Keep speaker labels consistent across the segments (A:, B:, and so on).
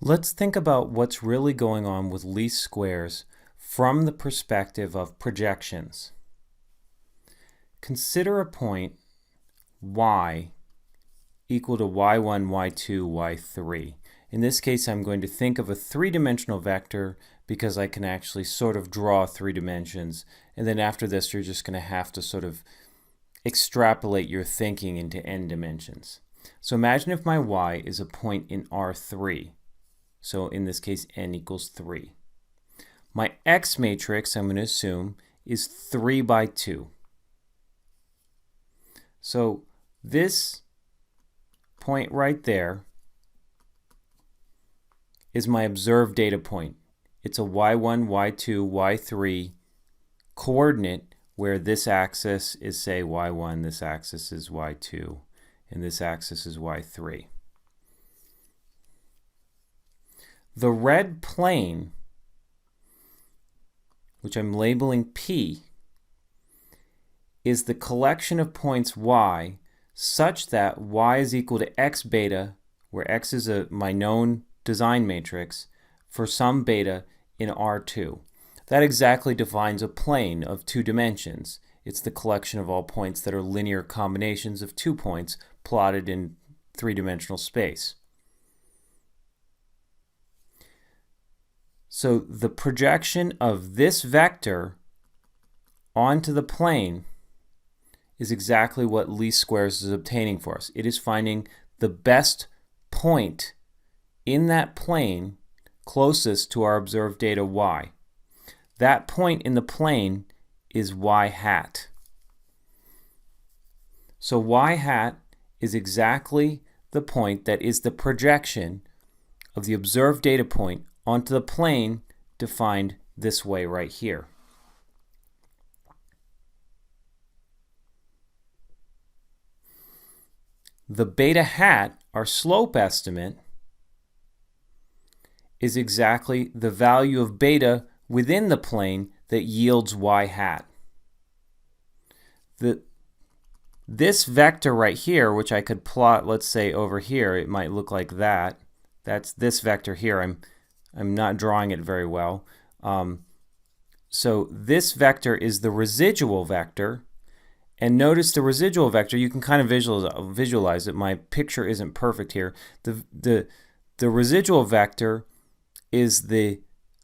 A: Let's think about what's really going on with least squares from the perspective of projections. Consider a point y equal to y1, y2, y3. In this case, I'm going to think of a three-dimensional vector because I can actually sort of draw 3 dimensions. And then after this, you're just going to have to sort of extrapolate your thinking into n dimensions. So imagine if my y is a point in R3. So in this case, n equals 3. My x matrix, I'm going to assume, is 3 by 2. So this point right there is my observed data point. It's a y1, y2, y3 coordinate where this axis is, say, y1, this axis is y2, and this axis is y3. The red plane, which I'm labeling P, is the collection of points y such that y is equal to x beta, where x is my known design matrix, for some beta in R2. That exactly defines a plane of 2 dimensions. It's the collection of all points that are linear combinations of 2 points plotted in 3-dimensional space. So the projection of this vector onto the plane is exactly what least squares is obtaining for us. It is finding the best point in that plane closest to our observed data y. That point in the plane is y hat. So y hat is exactly the point that is the projection of the observed data point onto the plane defined this way right here. The beta hat, our slope estimate, is exactly the value of beta within the plane that yields y hat. This vector right here, which I could plot, let's say over here, it might look like that. That's this vector here. I'm not drawing it very well. So this vector is the residual vector. And notice the residual vector, you can kind of visualize it. My picture isn't perfect here. The residual vector is the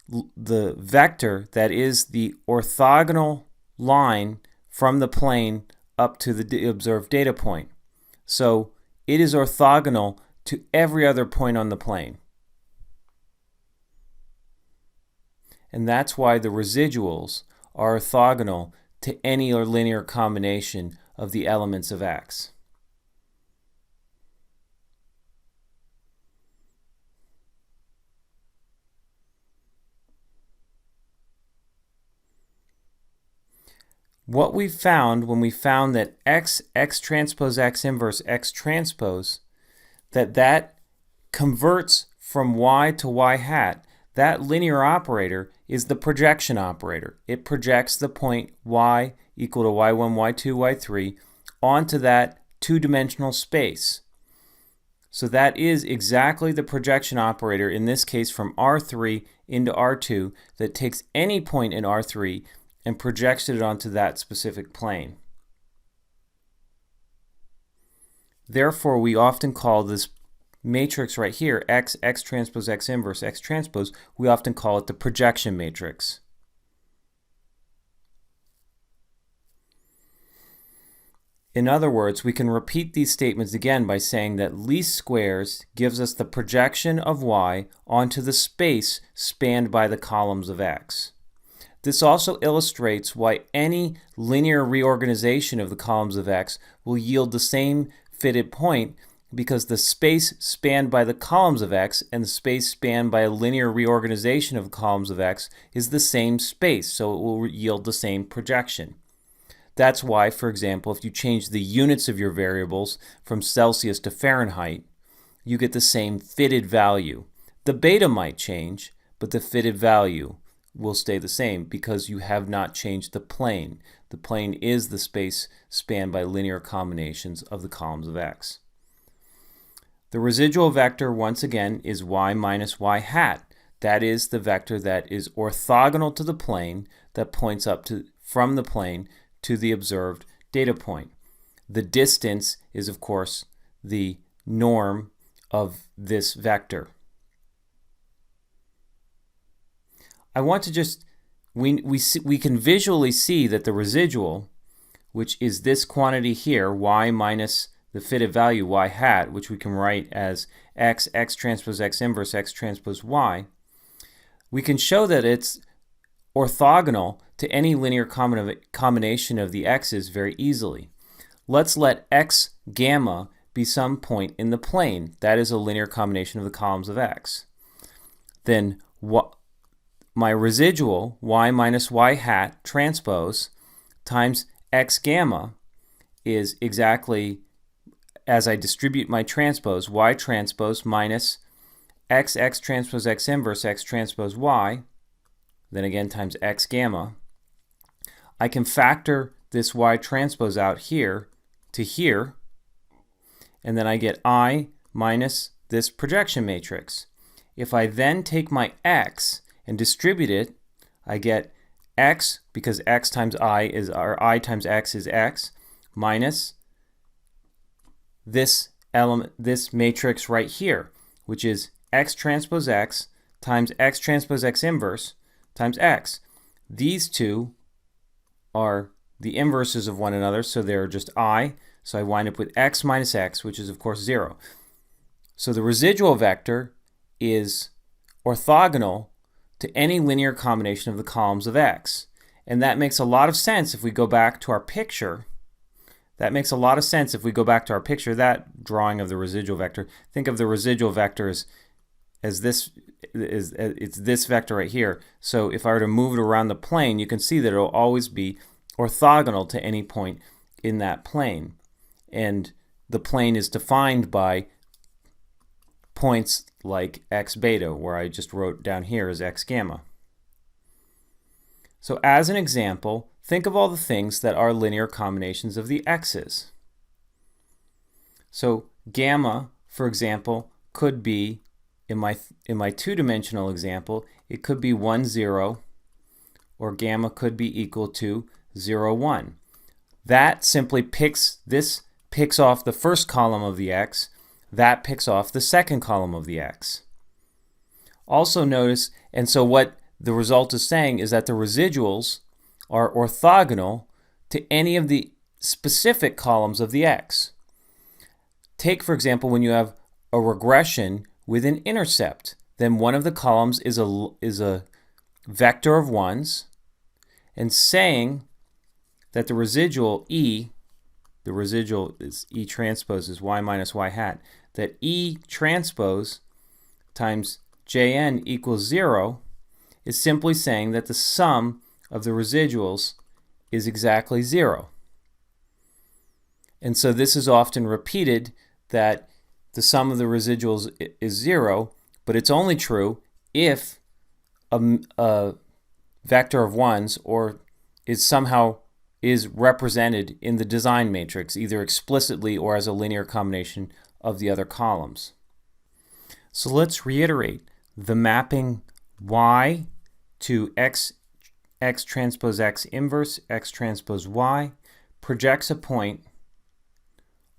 A: vector that is the orthogonal line from the plane up to the observed data point. So it is orthogonal to every other point on the plane. And that's why the residuals are orthogonal to any linear combination of the elements of X. What we found when we found that X transpose X inverse X transpose, that converts from Y to Y hat. That linear operator is the projection operator. It projects the point y equal to y1, y2, y3 onto that 2-dimensional space. So that is exactly the projection operator, in this case from R3 into R2, that takes any point in R3 and projects it onto that specific plane. Therefore, we often call this matrix right here, X transpose X inverse X transpose, we often call it the projection matrix. In other words, we can repeat these statements again by saying that least squares gives us the projection of y onto the space spanned by the columns of X. This also illustrates why any linear reorganization of the columns of X will yield the same fitted point, because the space spanned by the columns of X and the space spanned by a linear reorganization of the columns of X is the same space, so it will yield the same projection. That's why, for example, if you change the units of your variables from Celsius to Fahrenheit, you get the same fitted value. The beta might change, but the fitted value will stay the same because you have not changed the plane. The plane is the space spanned by linear combinations of the columns of X. The residual vector, once again, is y minus y hat. That is the vector that is orthogonal to the plane that points up from the plane to the observed data point. The distance is, of course, the norm of this vector. I want to just, we can visually see that the residual, which is this quantity here, y minus the fitted value y hat, which we can write as x transpose x inverse x transpose y, we can show that it's orthogonal to any linear combination of the x's very easily. Let's let x gamma be some point in the plane. That is a linear combination of the columns of x. Then my residual, y minus y hat transpose times x gamma, is exactly, as I distribute my transpose, y transpose minus x transpose x inverse x transpose y, then again times x gamma. I can factor this y transpose out here to here, and then I get I minus this projection matrix. If I then take my x and distribute it, I get x, because x times I is, or I times x is x, minus this element, this matrix right here, which is x transpose x times x transpose x inverse times x. These two are the inverses of one another, so they're just I, so I wind up with x minus x, which is of course 0. So the residual vector is orthogonal to any linear combination of the columns of x. And that makes a lot of sense if we go back to our picture. That drawing of the residual vector. Think of the residual vector as this, it's this vector right here. So if I were to move it around the plane, you can see that it will always be orthogonal to any point in that plane. And the plane is defined by points like x beta, where I just wrote down here as x gamma. So as an example, think of all the things that are linear combinations of the x's. So gamma, for example, could be, in my two-dimensional example, it could be 1, 0, or gamma could be equal to 0, 1. That simply picks off the first column of the x, that picks off the second column of the x. Also notice, and so what the result is saying is that the residuals are orthogonal to any of the specific columns of the x. Take, for example, when you have a regression with an intercept, then one of the columns is a vector of 1s, and saying that the residual E, the residual is E transpose is y minus y hat, that E transpose times Jn equals 0 is simply saying that the sum of the residuals is exactly 0. And so this is often repeated, that the sum of the residuals is 0, but it's only true if a vector of 1s or is represented in the design matrix, either explicitly or as a linear combination of the other columns. So let's reiterate. The mapping y to x transpose x inverse x transpose y projects a point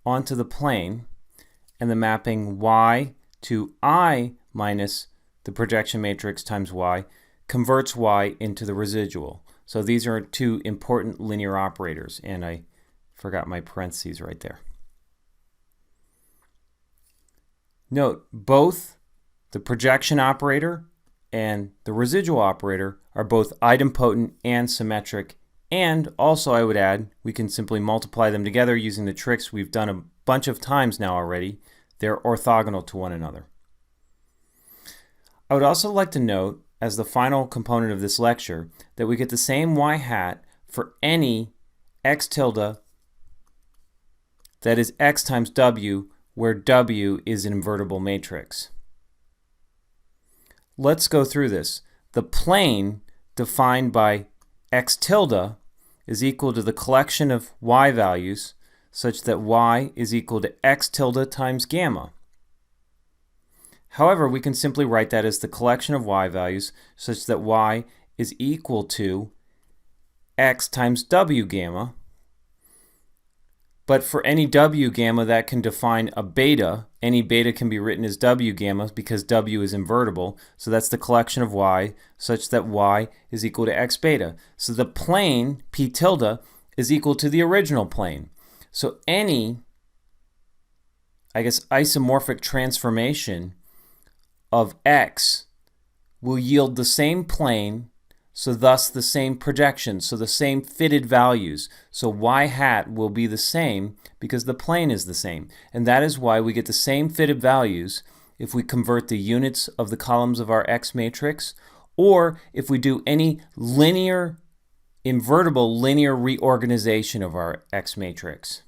A: onto the plane, and the mapping y to I minus the projection matrix times y converts y into the residual. So these are two important linear operators, and I forgot my parentheses right there. Note, both the projection operator and the residual operator are both idempotent and symmetric, and also I would add, we can simply multiply them together using the tricks we've done a bunch of times now already. They're orthogonal to one another. I would also like to note, as the final component of this lecture, that we get the same y hat for any x tilde that is x times w, where w is an invertible matrix. Let's go through this. The plane defined by x tilde is equal to the collection of y values such that y is equal to x tilde times gamma. However, we can simply write that as the collection of y values such that y is equal to x times w gamma. But for any w gamma that can define a beta, any beta can be written as w gamma because w is invertible. So that's the collection of y such that y is equal to x beta. So the plane, p tilde, is equal to the original plane. So any, isomorphic transformation of x will yield the same plane, so thus the same projection, so the same fitted values. So y hat will be the same because the plane is the same. And that is why we get the same fitted values if we convert the units of the columns of our X matrix, or if we do any invertible linear reorganization of our X matrix.